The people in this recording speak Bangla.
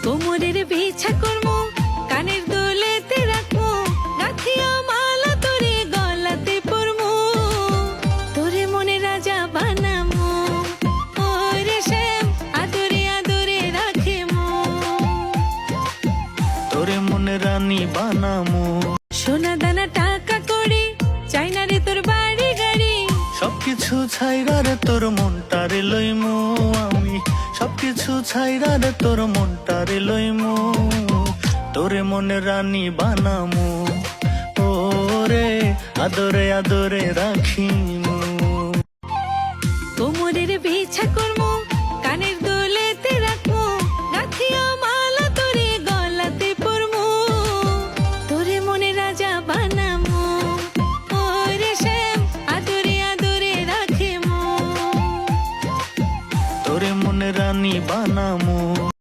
কোমরের বিছা করমু, কানের দুলেতে রাখমু, গাথিয়া মালা তোরে গলাতে পরমু, তোরে মনে রাজা বানামু, ওরে শ্যাম আদরে আদরে রাখিমু, তোরে মনে রানী বানামু। সোনা দানা টাকা কড়ি চাই না রে তোর বাড়ি গাড়ি, সবকিছু ছাইরা রে তোর মনটারে লইমু আমি, সবকিছু ছাইরা রে তোর মনটারে লইমু, তোরে মনে রানী বানামু, ওরে আদরে আদরে রাখিমু। কোমরের বিছা করমু,